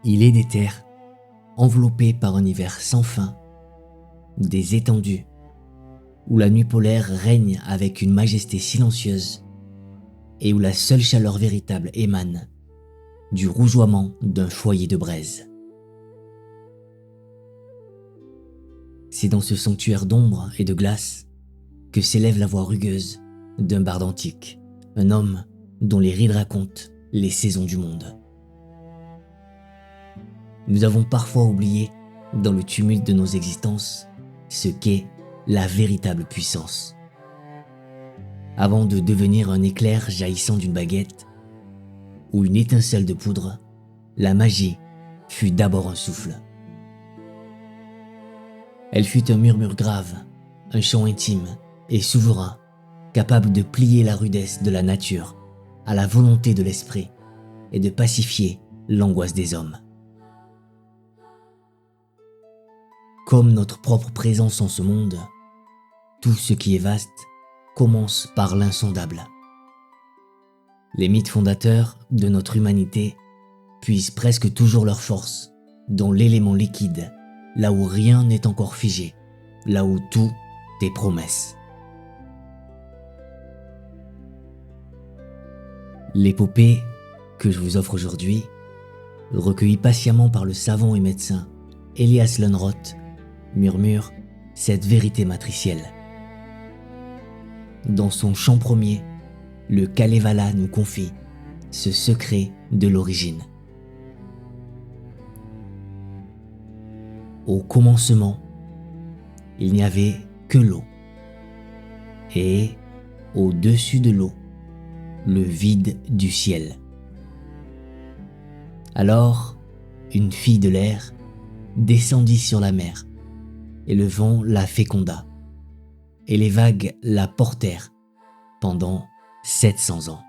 Il est des terres enveloppées par un hiver sans fin, des étendues où la nuit polaire règne avec une majesté silencieuse et où la seule chaleur véritable émane du rougeoiement d'un foyer de braise. C'est dans ce sanctuaire d'ombre et de glace que s'élève la voix rugueuse d'un barde antique, un homme dont les rides racontent les saisons du monde. Nous avons parfois oublié, dans le tumulte de nos existences, ce qu'est la véritable puissance. Avant de devenir un éclair jaillissant d'une baguette ou une étincelle de poudre, la magie fut d'abord un souffle. Elle fut un murmure grave, un chant intime et souverain, capable de plier la rudesse de la nature à la volonté de l'esprit et de pacifier l'angoisse des hommes. Comme notre propre présence en ce monde, tout ce qui est vaste commence par l'insondable. Les mythes fondateurs de notre humanité puisent presque toujours leur force dans l'élément liquide, là où rien n'est encore figé, là où tout est promesse. L'épopée que je vous offre aujourd'hui, recueillie patiemment par le savant et médecin Elias Lönnrot, murmure cette vérité matricielle. Dans son chant premier, le Kalevala nous confie ce secret de l'origine. Au commencement, il n'y avait que l'eau. Et au-dessus de l'eau, le vide du ciel. Alors, une fille de l'air descendit sur la mer, et le vent la féconda, et les vagues la portèrent pendant 700 ans.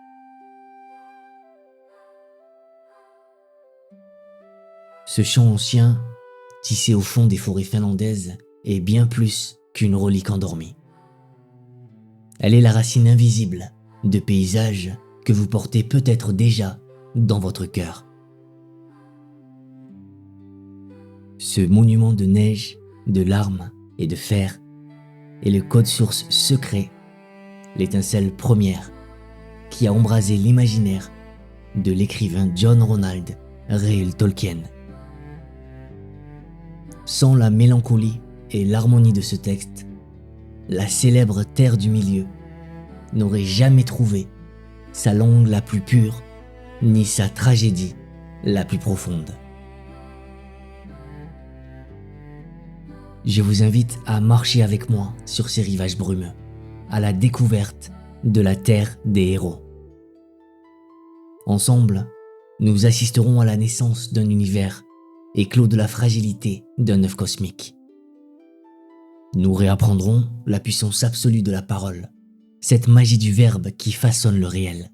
Ce chant ancien, tissé au fond des forêts finlandaises, est bien plus qu'une relique endormie. Elle est la racine invisible de paysages que vous portez peut-être déjà dans votre cœur. Ce monument de neige, de larmes et de fer est le code source secret, l'étincelle première qui a embrasé l'imaginaire de l'écrivain John Ronald Reuel Tolkien. Sans la mélancolie et l'harmonie de ce texte, la célèbre Terre du Milieu n'aurait jamais trouvé sa langue la plus pure, ni sa tragédie la plus profonde. Je vous invite à marcher avec moi sur ces rivages brumeux, à la découverte de la terre des héros. Ensemble, nous assisterons à la naissance d'un univers éclos de la fragilité d'un œuf cosmique. Nous réapprendrons la puissance absolue de la parole, cette magie du verbe qui façonne le réel.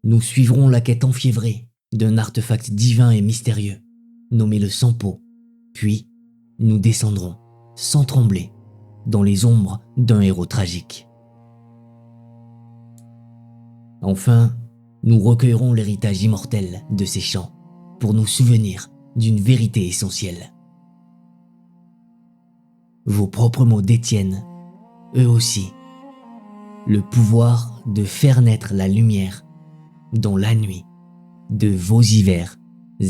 Nous suivrons la quête enfiévrée d'un artefact divin et mystérieux, nommé le Sampo, puis nous descendrons, sans trembler, dans les ombres d'un héros tragique. Enfin, nous recueillerons l'héritage immortel de ces chants pour nous souvenir d'une vérité essentielle. Vos propres mots détiennent, eux aussi, le pouvoir de faire naître la lumière dans la nuit de vos hivers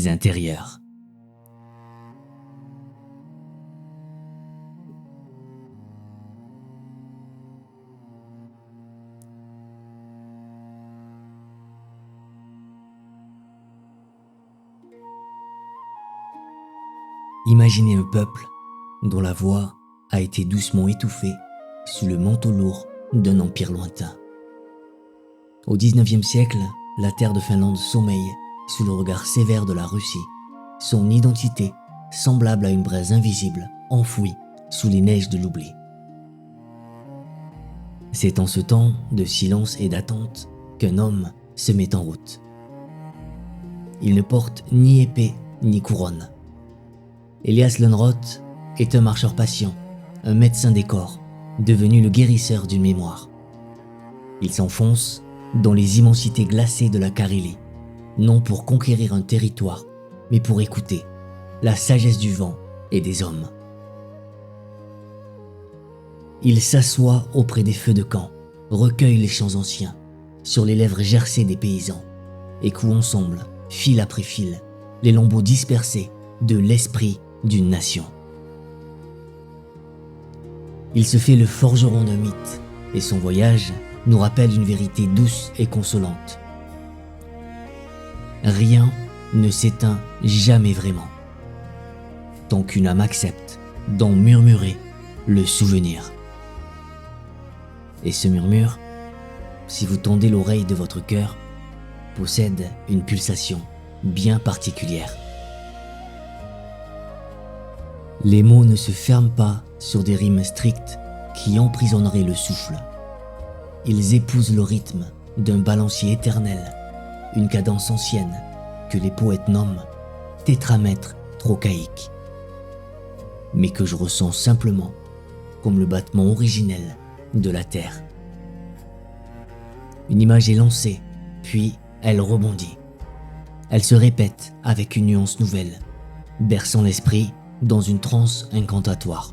intérieurs. Imaginez un peuple dont la voix a été doucement étouffée sous le manteau lourd d'un empire lointain. Au XIXe siècle, la terre de Finlande sommeille sous le regard sévère de la Russie, son identité semblable à une braise invisible enfouie sous les neiges de l'oubli. C'est en ce temps de silence et d'attente qu'un homme se met en route. Il ne porte ni épée ni couronne. Elias Lönnrot est un marcheur patient, un médecin des corps, devenu le guérisseur d'une mémoire. Il s'enfonce dans les immensités glacées de la Carélie, non pour conquérir un territoire mais pour écouter la sagesse du vent et des hommes. Il s'assoit auprès des feux de camp, recueille les chants anciens, sur les lèvres gercées des paysans, et coud ensemble, fil après fil, les lambeaux dispersés de l'esprit d'une nation. Il se fait le forgeron d'un mythe, et son voyage nous rappelle une vérité douce et consolante. Rien ne s'éteint jamais vraiment, tant qu'une âme accepte d'en murmurer le souvenir. Et ce murmure, si vous tendez l'oreille de votre cœur, possède une pulsation bien particulière. Les mots ne se ferment pas sur des rimes strictes qui emprisonneraient le souffle. Ils épousent le rythme d'un balancier éternel, une cadence ancienne que les poètes nomment tétramètre trochaïque, mais que je ressens simplement comme le battement originel de la terre. Une image est lancée, puis elle rebondit. Elle se répète avec une nuance nouvelle, berçant l'esprit dans une transe incantatoire.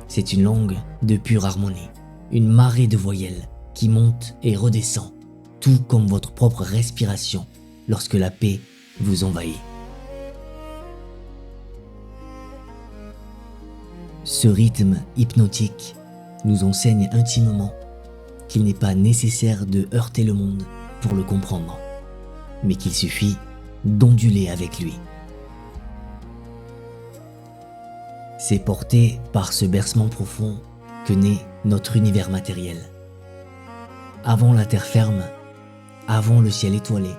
C'est une langue de pure harmonie, une marée de voyelles qui monte et redescend, tout comme votre propre respiration lorsque la paix vous envahit. Ce rythme hypnotique nous enseigne intimement qu'il n'est pas nécessaire de heurter le monde pour le comprendre, mais qu'il suffit d'onduler avec lui. C'est porté par ce bercement profond que naît notre univers matériel. Avant la terre ferme, avant le ciel étoilé,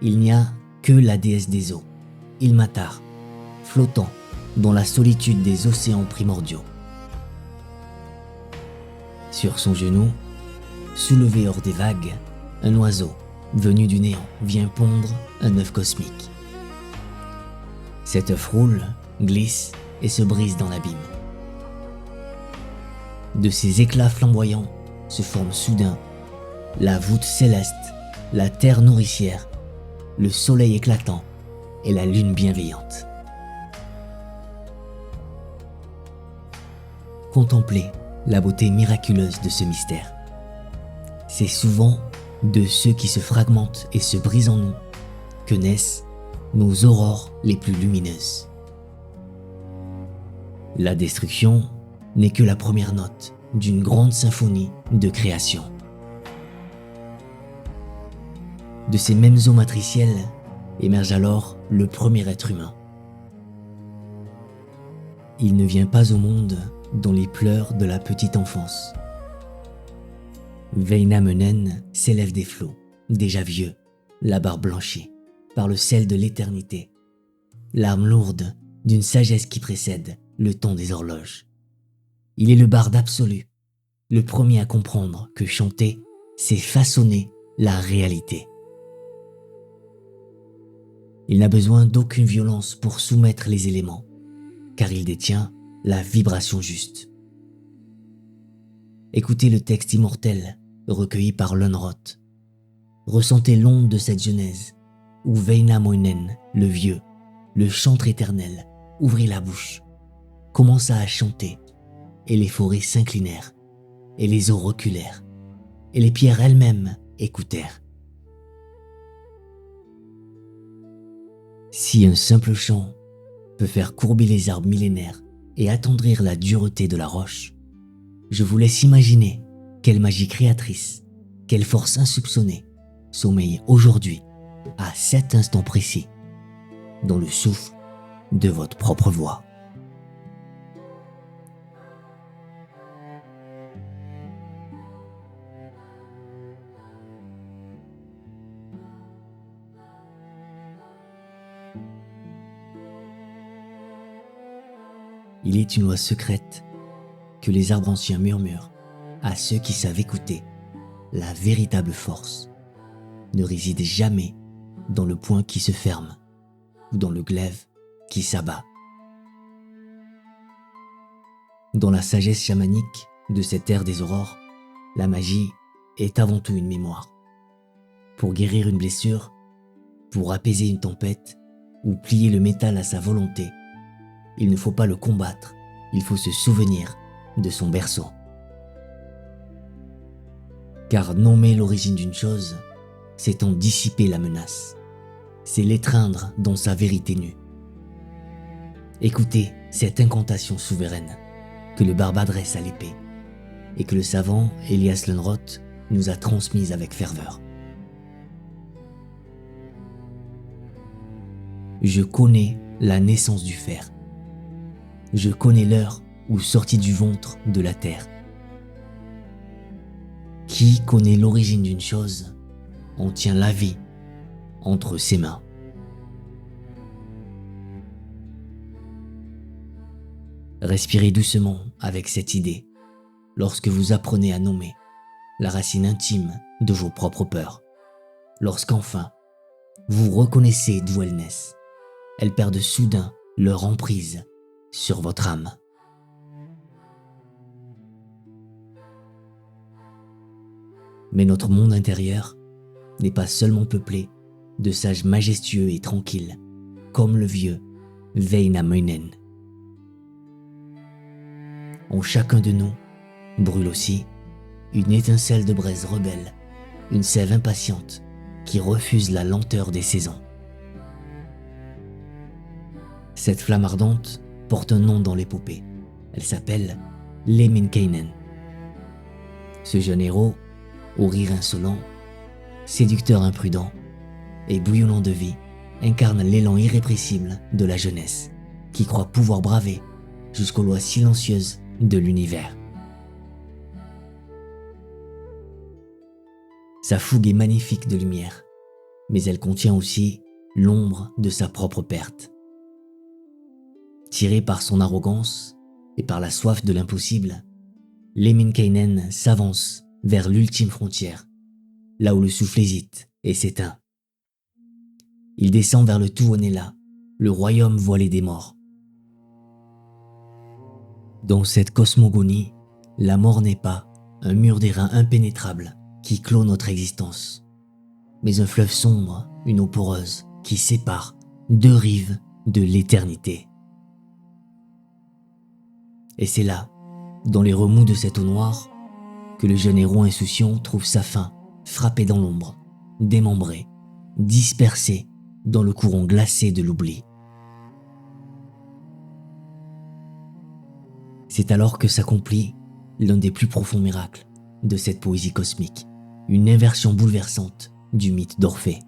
il n'y a que la déesse des eaux, Ilmatar, flottant dans la solitude des océans primordiaux. Sur son genou, soulevé hors des vagues, un oiseau venu du néant vient pondre un œuf cosmique. Cet œuf roule, glisse et se brise dans l'abîme. De ces éclats flamboyants se forment soudain la voûte céleste, la terre nourricière, le soleil éclatant et la lune bienveillante. Contemplez la beauté miraculeuse de ce mystère. C'est souvent de ceux qui se fragmentent et se brisent en nous que naissent nos aurores les plus lumineuses. La destruction n'est que la première note d'une grande symphonie de création. De ces mêmes eaux matricielles émerge alors le premier être humain. Il ne vient pas au monde dans les pleurs de la petite enfance. Wainamoinen s'élève des flots, déjà vieux, la barbe blanchie, par le sel de l'éternité, l'âme lourde d'une sagesse qui précède le temps des horloges. Il est le barde absolu, le premier à comprendre que chanter, c'est façonner la réalité. Il n'a besoin d'aucune violence pour soumettre les éléments, car il détient la vibration juste. Écoutez le texte immortel recueilli par Lönnrot. Ressentez l'onde de cette genèse où Wainamoinen, le vieux, le chantre éternel, ouvrit la bouche, commença à chanter, et les forêts s'inclinèrent, et les eaux reculèrent, et les pierres elles-mêmes écoutèrent. Si un simple chant peut faire courber les arbres millénaires et attendrir la dureté de la roche, je vous laisse imaginer quelle magie créatrice, quelle force insoupçonnée sommeille aujourd'hui, à cet instant précis, dans le souffle de votre propre voix. Il est une loi secrète que les arbres anciens murmurent à ceux qui savent écouter. La véritable force ne réside jamais dans le poing qui se ferme ou dans le glaive qui s'abat. Dans la sagesse chamanique de cette ère des aurores, la magie est avant tout une mémoire. Pour guérir une blessure, Pour apaiser une tempête ou plier le métal à sa volonté, il ne faut pas le combattre, il faut se souvenir de son berceau. Car nommer l'origine d'une chose, c'est en dissiper la menace. C'est l'étreindre dans sa vérité nue. Écoutez cette incantation souveraine que le barbe adresse à l'épée et que le savant Elias Lönnrot nous a transmise avec ferveur. Je connais la naissance du fer. Je connais l'heure où sortit du ventre de la terre. Qui connaît l'origine d'une chose en tient la vie entre ses mains. Respirez doucement avec cette idée lorsque vous apprenez à nommer la racine intime de vos propres peurs. Lorsqu'enfin, vous reconnaissez d'où elles naissent, elles perdent soudain leur emprise sur votre âme. Mais notre monde intérieur n'est pas seulement peuplé de sages majestueux et tranquilles, comme le vieux Väinämöinen. En chacun de nous brûle aussi une étincelle de braise rebelle, une sève impatiente qui refuse la lenteur des saisons. Cette flamme ardente porte un nom dans l'épopée. Elle s'appelle Lemminkainen. Ce jeune héros, au rire insolent, séducteur imprudent et bouillonnant de vie, incarne l'élan irrépressible de la jeunesse, qui croit pouvoir braver jusqu'aux lois silencieuses de l'univers. Sa fougue est magnifique de lumière, mais elle contient aussi l'ombre de sa propre perte. Tiré par son arrogance et par la soif de l'impossible, Lemminkainen s'avance vers l'ultime frontière, là où le souffle hésite et s'éteint. Il descend vers le Tuonela, le royaume voilé des morts. Dans cette cosmogonie, la mort n'est pas un mur d'airain impénétrable qui clôt notre existence, mais un fleuve sombre, une eau poreuse qui sépare deux rives de l'éternité. Et c'est là, dans les remous de cette eau noire, que le jeune héros insouciant trouve sa fin, frappé dans l'ombre, démembré, dispersé dans le courant glacé de l'oubli. C'est alors que s'accomplit l'un des plus profonds miracles de cette poésie cosmique, une inversion bouleversante du mythe d'Orphée.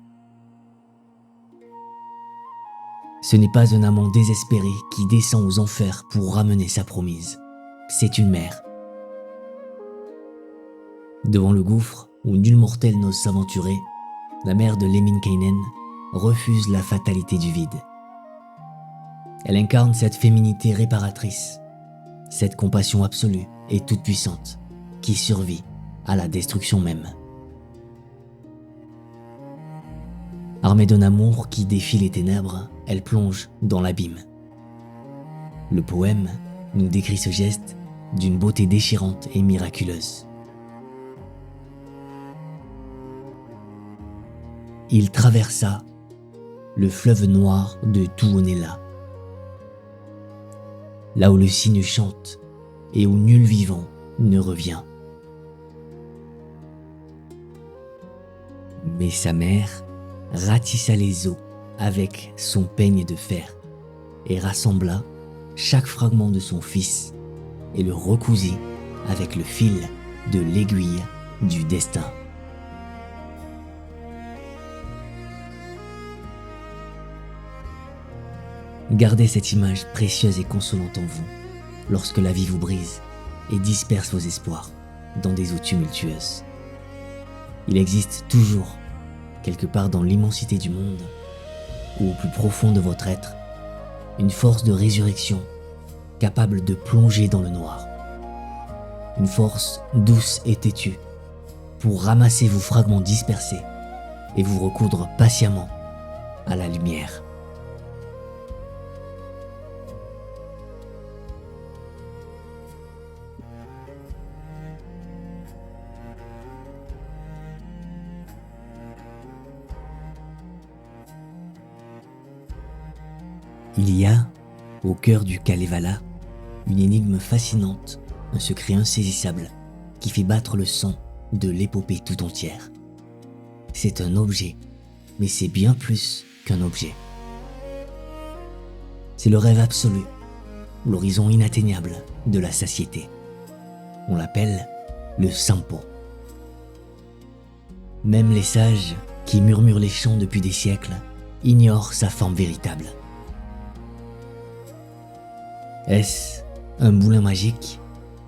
Ce n'est pas un amant désespéré qui descend aux enfers pour ramener sa promise, c'est une mère. Devant le gouffre où nul mortel n'ose s'aventurer, la mère de Lemminkainen refuse la fatalité du vide. Elle incarne cette féminité réparatrice, cette compassion absolue et toute puissante qui survit à la destruction même. Armée d'un amour qui défie les ténèbres, elle plonge dans l'abîme. Le poème nous décrit ce geste d'une beauté déchirante et miraculeuse. Il traversa le fleuve noir de Tuonela, là où le cygne chante et où nul vivant ne revient. Mais sa mère ratissa les eaux avec son peigne de fer et rassembla chaque fragment de son fils et le recousit avec le fil de l'aiguille du destin. Gardez cette image précieuse et consolante en vous lorsque la vie vous brise et disperse vos espoirs dans des eaux tumultueuses. Il existe toujours, quelque part dans l'immensité du monde, ou au plus profond de votre être, une force de résurrection capable de plonger dans le noir. Une force douce et têtue pour ramasser vos fragments dispersés et vous recoudre patiemment à la lumière. Il y a, au cœur du Kalevala, une énigme fascinante, un secret insaisissable qui fait battre le sang de l'épopée tout entière. C'est un objet, mais c'est bien plus qu'un objet. C'est le rêve absolu, l'horizon inatteignable de la satiété. On l'appelle le Sampo. Même les sages, qui murmurent les chants depuis des siècles, ignorent sa forme véritable. Est-ce un moulin magique,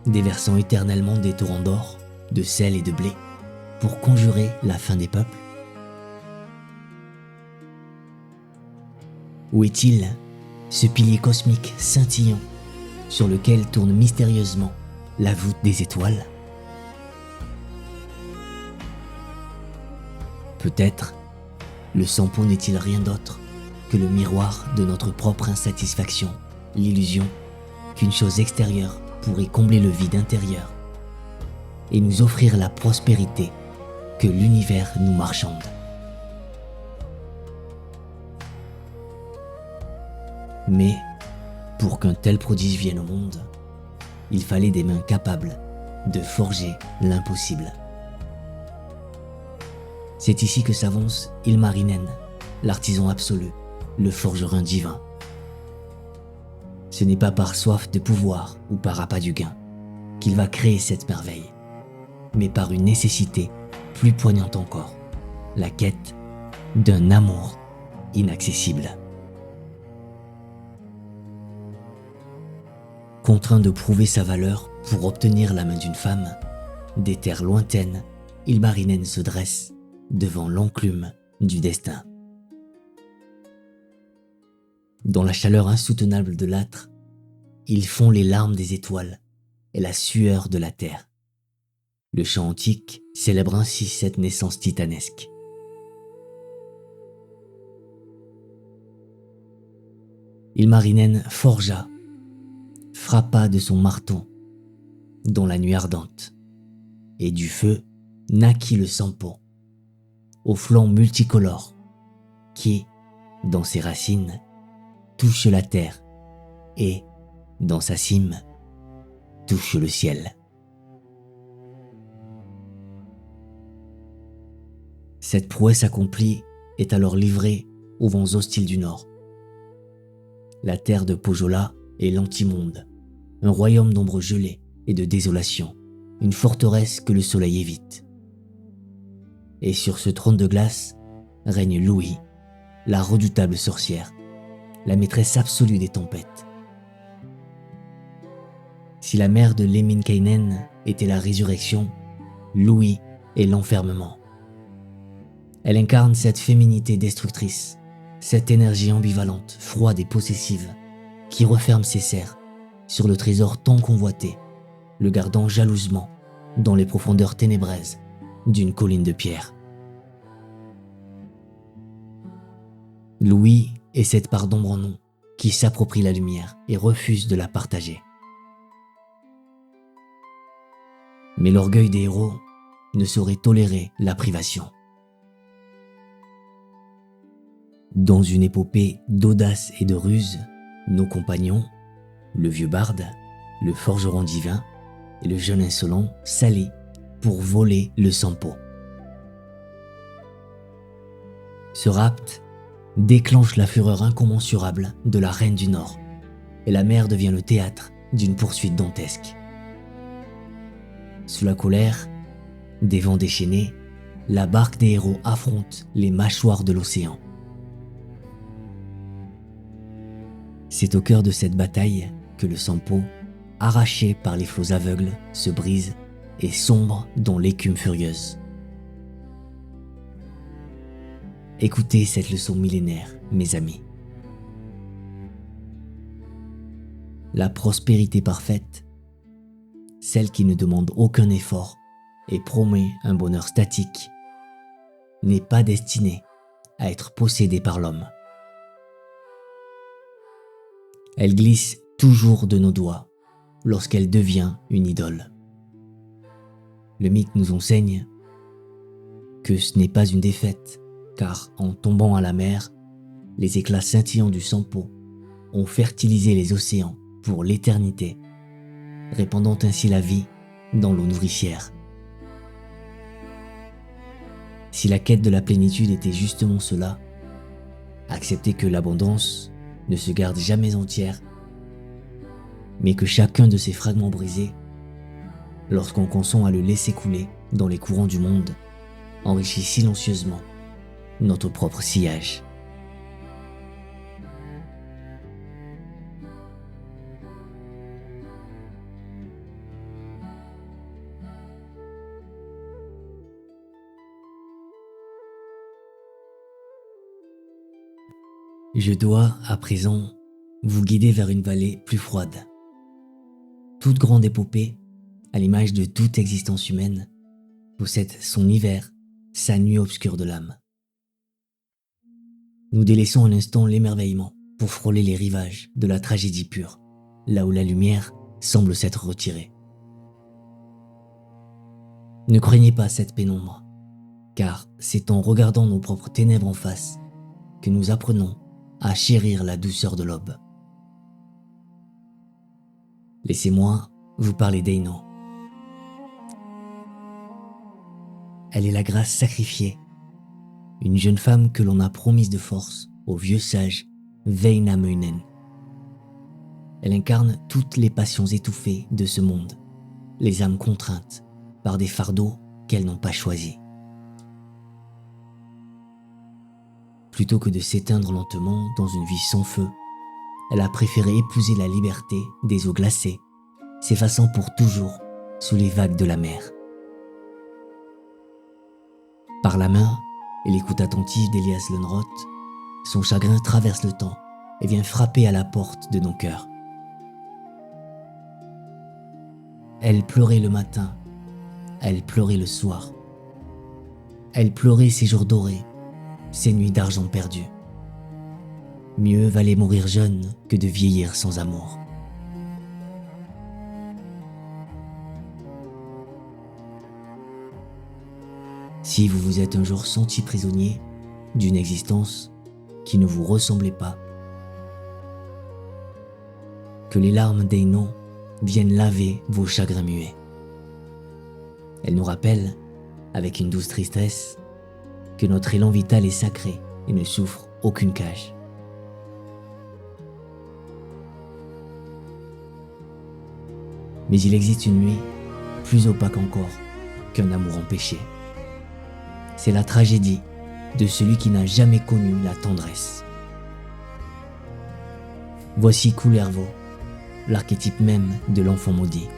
déversant éternellement des torrents d'or, de sel et de blé, pour conjurer la fin des peuples? Où est-il, ce pilier cosmique scintillant, sur lequel tourne mystérieusement la voûte des étoiles? Peut-être le Sampo n'est-il rien d'autre que le miroir de notre propre insatisfaction, l'illusion qu'une chose extérieure pourrait combler le vide intérieur et nous offrir la prospérité que l'univers nous marchande. Mais pour qu'un tel prodige vienne au monde, il fallait des mains capables de forger l'impossible. C'est ici que s'avance Ilmarinen, l'artisan absolu, le forgerin divin. Ce n'est pas par soif de pouvoir ou par appât du gain qu'il va créer cette merveille, mais par une nécessité plus poignante encore, la quête d'un amour inaccessible. Contraint de prouver sa valeur pour obtenir la main d'une femme, des terres lointaines, Ilmarinen se dresse devant l'enclume du destin. Dans la chaleur insoutenable de l'âtre, ils font les larmes des étoiles et la sueur de la terre. Le chant antique célèbre ainsi cette naissance titanesque. Ilmarinen forgea, frappa de son marteau dans la nuit ardente, et du feu naquit le Sampo, aux flancs multicolores, qui, dans ses racines, touche la terre et, dans sa cime, touche le ciel. Cette prouesse accomplie est alors livrée aux vents hostiles du nord. La terre de Pohjola est l'antimonde, un royaume d'ombre gelée et de désolation, une forteresse que le soleil évite. Et sur ce trône de glace règne Louhi, la redoutable sorcière, la maîtresse absolue des tempêtes. Si la mère de Lemminkainen était la résurrection, Louhi est l'enfermement. Elle incarne cette féminité destructrice, cette énergie ambivalente, froide et possessive, qui referme ses serres sur le trésor tant convoité, le gardant jalousement dans les profondeurs ténébreuses d'une colline de pierre. Louhi est cette part d'ombre en nous qui s'approprie la lumière et refuse de la partager. Mais l'orgueil des héros ne saurait tolérer la privation. Dans une épopée d'audace et de ruse, nos compagnons, le vieux barde, le forgeron divin et le jeune insolent s'allient pour voler le Sampo. Ce rapt déclenche la fureur incommensurable de la reine du Nord et la mer devient le théâtre d'une poursuite dantesque. Sous la colère des vents déchaînés, la barque des héros affronte les mâchoires de l'océan. C'est au cœur de cette bataille que le Sampo, arraché par les flots aveugles, se brise et sombre dans l'écume furieuse. Écoutez cette leçon millénaire, mes amis. La prospérité parfaite, celle qui ne demande aucun effort et promet un bonheur statique, n'est pas destinée à être possédée par l'homme. Elle glisse toujours de nos doigts lorsqu'elle devient une idole. Le mythe nous enseigne que ce n'est pas une défaite, car en tombant à la mer, les éclats scintillants du Sampo ont fertilisé les océans pour l'éternité, répandant ainsi la vie dans l'eau nourricière. Si la quête de la plénitude était justement cela, accepter que l'abondance ne se garde jamais entière, mais que chacun de ces fragments brisés, lorsqu'on consent à le laisser couler dans les courants du monde, enrichit silencieusement notre propre sillage. Je dois, à présent, vous guider vers une vallée plus froide. Toute grande épopée, à l'image de toute existence humaine, possède son hiver, sa nuit obscure de l'âme. Nous délaissons un instant l'émerveillement pour frôler les rivages de la tragédie pure, là où la lumière semble s'être retirée. Ne craignez pas cette pénombre, car c'est en regardant nos propres ténèbres en face que nous apprenons à chérir la douceur de l'aube. Laissez-moi vous parler d'Eino. Elle est la grâce sacrifiée, une jeune femme que l'on a promise de force au vieux sage Wainamoinen. Elle incarne toutes les passions étouffées de ce monde, les âmes contraintes par des fardeaux qu'elles n'ont pas choisis. Plutôt que de s'éteindre lentement dans une vie sans feu, elle a préféré épouser la liberté des eaux glacées, s'effaçant pour toujours sous les vagues de la mer. Par la main et l'écoute attentive d'Elias Lönnrot, son chagrin traverse le temps et vient frapper à la porte de nos cœurs. Elle pleurait le matin, elle pleurait le soir. Elle pleurait ses jours dorés, ses nuits d'argent perdu. Mieux valait mourir jeune que de vieillir sans amour. Si vous vous êtes un jour senti prisonnier d'une existence qui ne vous ressemblait pas, que les larmes d'Eino viennent laver vos chagrins muets. Elle nous rappelle, avec une douce tristesse, que notre élan vital est sacré et ne souffre aucune cage. Mais il existe une nuit plus opaque encore qu'un amour empêché. C'est la tragédie de celui qui n'a jamais connu la tendresse. Voici Kullervo, l'archétype même de l'enfant maudit.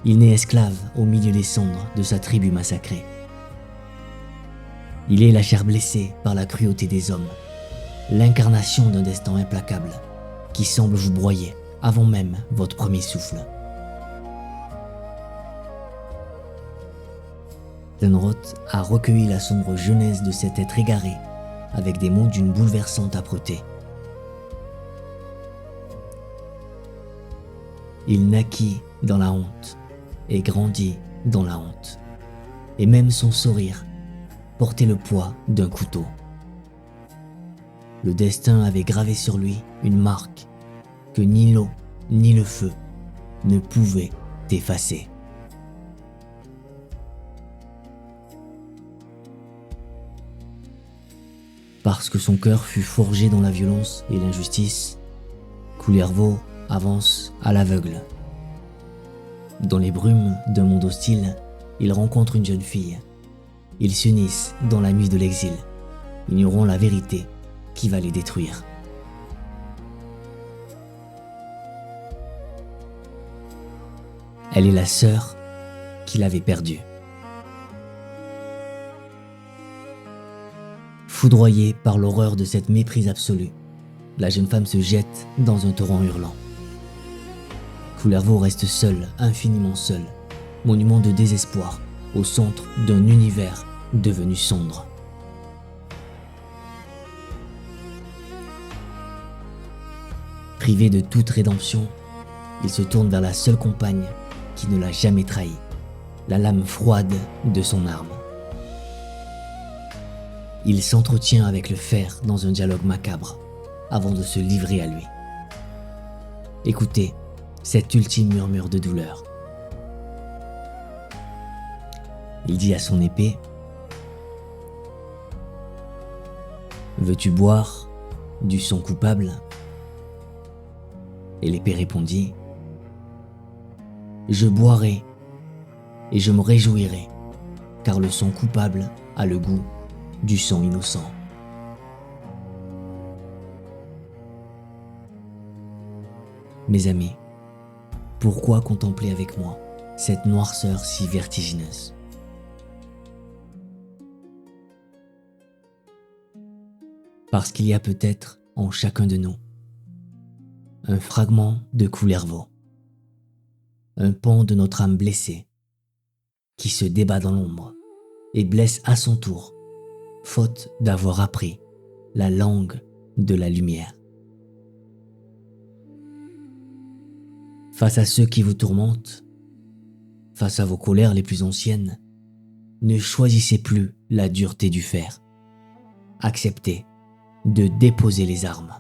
Il naît esclave au milieu des cendres de sa tribu massacrée. Il est la chair blessée par la cruauté des hommes, l'incarnation d'un destin implacable qui semble vous broyer avant même votre premier souffle. Lönnrot a recueilli la sombre jeunesse de cet être égaré avec des mots d'une bouleversante âpreté. Il naquit dans la honte et grandit dans la honte, et même son sourire portait le poids d'un couteau. Le destin avait gravé sur lui une marque que ni l'eau ni le feu ne pouvaient effacer. Parce que son cœur fut forgé dans la violence et l'injustice, Kullervo avance à l'aveugle. Dans les brumes d'un monde hostile, il rencontre une jeune fille. Ils s'unissent dans la nuit de l'exil, ignorant la vérité qui va les détruire. Elle est la sœur qu'il avait perdue. Foudroyée par l'horreur de cette méprise absolue, la jeune femme se jette dans un torrent hurlant. Kullervo reste seul, infiniment seul, monument de désespoir, au centre d'un univers devenu sombre. Privé de toute rédemption, il se tourne vers la seule compagne qui ne l'a jamais trahi, la lame froide de son arme. Il s'entretient avec le fer dans un dialogue macabre, avant de se livrer à lui. Écoutez cet ultime murmure de douleur. Il dit à son épée : « Veux-tu boire du sang coupable ?» Et l'épée répondit : « Je boirai et je me réjouirai, car le sang coupable a le goût du sang innocent. » Mes amis, pourquoi contempler avec moi cette noirceur si vertigineuse ? Parce qu'il y a peut-être en chacun de nous un fragment de Kullervo, un pan de notre âme blessée qui se débat dans l'ombre et blesse à son tour, faute d'avoir appris la langue de la lumière. Face à ceux qui vous tourmentent, face à vos colères les plus anciennes, ne choisissez plus la dureté du fer. Acceptez de déposer les armes.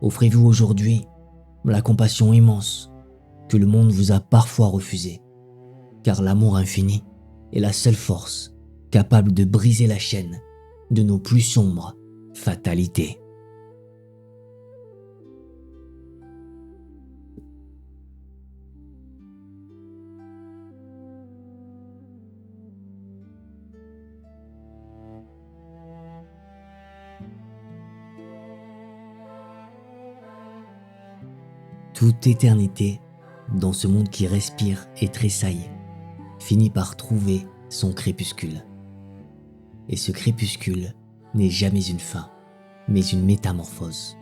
Offrez-vous aujourd'hui la compassion immense que le monde vous a parfois refusée, car l'amour infini est la seule force capable de briser la chaîne de nos plus sombres fatalités. Toute éternité, dans ce monde qui respire et tressaille, finit par trouver son crépuscule. Et ce crépuscule n'est jamais une fin, mais une métamorphose.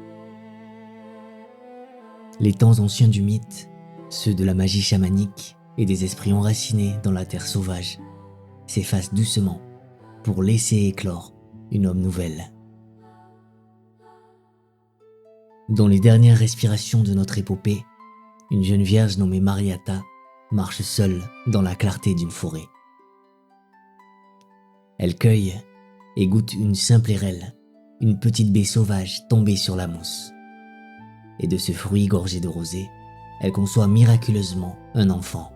Les temps anciens du mythe, ceux de la magie chamanique et des esprits enracinés dans la terre sauvage, s'effacent doucement pour laisser éclore une âme nouvelle. Dans les dernières respirations de notre épopée, une jeune vierge nommée Mariatta marche seule dans la clarté d'une forêt. Elle cueille et goûte une simple érelle, une petite baie sauvage tombée sur la mousse. Et de ce fruit gorgé de rosée, elle conçoit miraculeusement un enfant.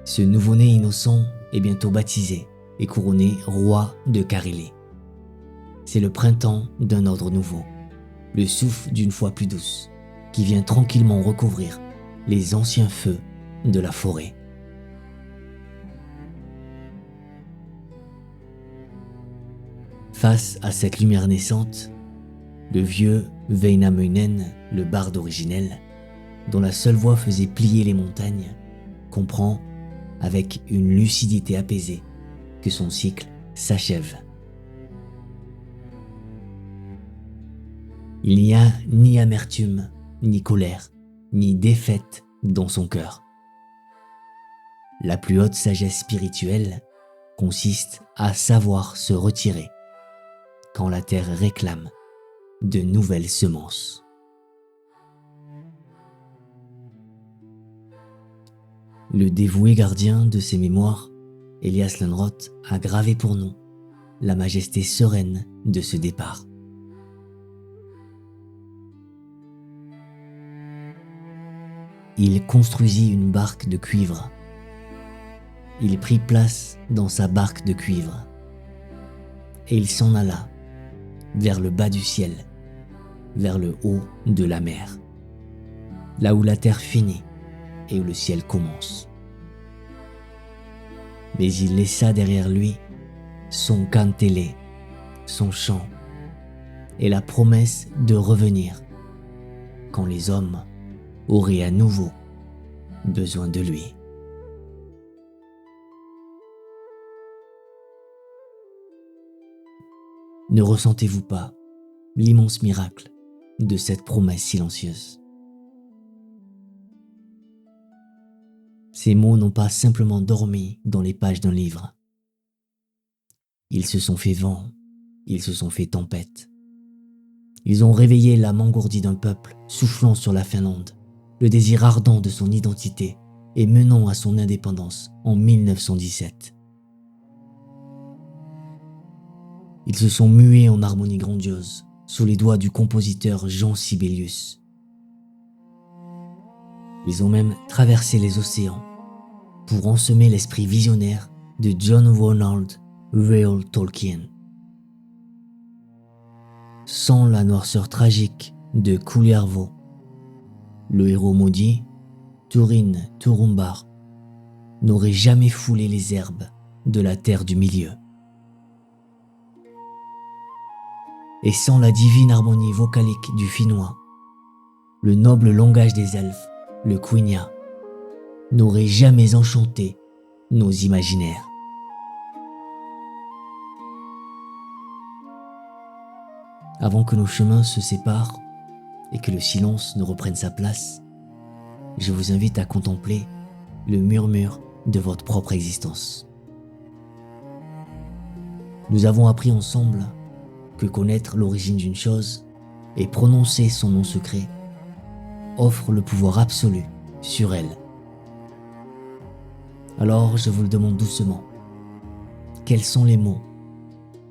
Ce nouveau-né innocent est bientôt baptisé et couronné roi de Carélie. C'est le printemps d'un ordre nouveau, le souffle d'une foi plus douce, qui vient tranquillement recouvrir les anciens feux de la forêt. Face à cette lumière naissante, le vieux Väinämöinen, le barde originel, dont la seule voix faisait plier les montagnes, comprend avec une lucidité apaisée que son cycle s'achève. Il n'y a ni amertume, ni colère, ni défaite dans son cœur. La plus haute sagesse spirituelle consiste à savoir se retirer quand la terre réclame de nouvelles semences. Le dévoué gardien de ses mémoires, Elias Lönnrot, a gravé pour nous la majesté sereine de ce départ. Il construisit une barque de cuivre. Il prit place dans sa barque de cuivre. Et il s'en alla vers le bas du ciel, vers le haut de la mer, là où la terre finit et où le ciel commence. Mais il laissa derrière lui son kantele, son chant, et la promesse de revenir quand les hommes auraient à nouveau besoin de lui. Ne ressentez-vous pas l'immense miracle de cette promesse silencieuse? Ces mots n'ont pas simplement dormi dans les pages d'un livre. Ils se sont fait vent, ils se sont fait tempête. Ils ont réveillé l'âme engourdie d'un peuple soufflant sur la Finlande, le désir ardent de son identité et menant à son indépendance en 1917. Ils se sont mués en harmonie grandiose sous les doigts du compositeur Jean Sibelius. Ils ont même traversé les océans pour ensemer l'esprit visionnaire de John Ronald Reuel Tolkien. Sans la noirceur tragique de Kullervo, le héros maudit, Turin Turumbar, n'aurait jamais foulé les herbes de la terre du milieu. Et sans la divine harmonie vocalique du finnois, le noble langage des elfes, le Quenya, n'aurait jamais enchanté nos imaginaires. Avant que nos chemins se séparent et que le silence ne reprenne sa place, je vous invite à contempler le murmure de votre propre existence. Nous avons appris ensemble que connaître l'origine d'une chose et prononcer son nom secret offre le pouvoir absolu sur elle. Alors je vous le demande doucement, quels sont les mots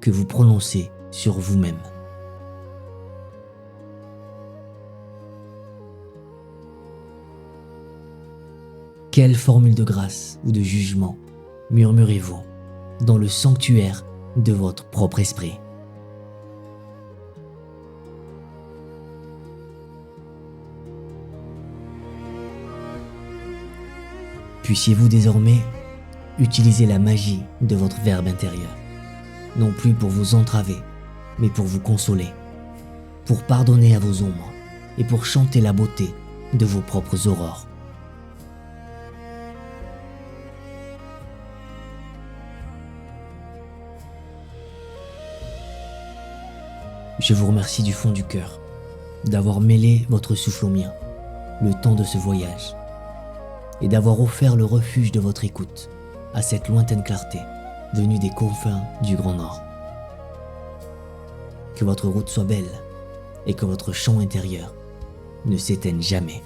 que vous prononcez sur vous-même ? Quelle formule de grâce ou de jugement murmurez-vous dans le sanctuaire de votre propre esprit ? Puissiez-vous désormais utiliser la magie de votre verbe intérieur, non plus pour vous entraver, mais pour vous consoler, pour pardonner à vos ombres et pour chanter la beauté de vos propres aurores. Je vous remercie du fond du cœur d'avoir mêlé votre souffle au mien, le temps de ce voyage, et d'avoir offert le refuge de votre écoute à cette lointaine clarté venue des confins du Grand Nord. Que votre route soit belle et que votre chant intérieur ne s'éteigne jamais.